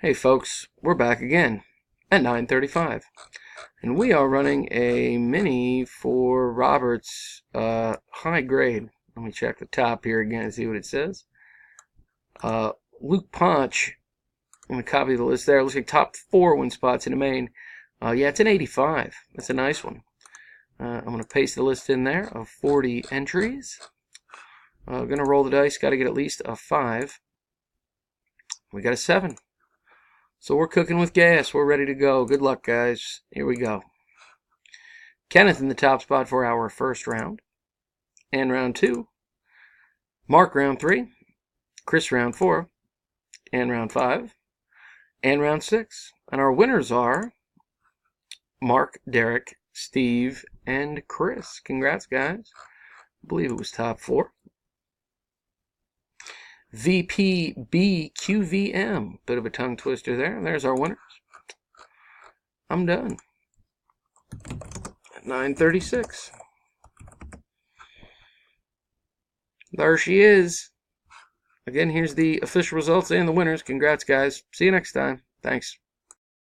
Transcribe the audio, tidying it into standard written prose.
Hey folks, we're back again at 9:35, and we are running a mini for Robert's high grade. Let me check the top here again and see what it says. Luke Poncho. I'm going to copy the list there. It looks like top 4 win spots in the main. Yeah, it's an 85. That's a nice one. I'm going to paste the list in there of 40 entries. Going to roll the dice. Got to get at least a 5. We got a 7. So we're cooking with gas. We're ready to go. Good luck, guys. Here we go. Kenneth in the top spot for our first round. And round 2. Mark round 3. Chris round 4. And round 5. And round 6. And our winners are Mark, Derek, Steve, and Chris. Congrats, guys. I believe it was top 4. VPBQVM. Bit of a tongue twister there. There's our winners. I'm done. At 9:36. There she is. Again, here's the official results and the winners. Congrats, guys. See you next time. Thanks.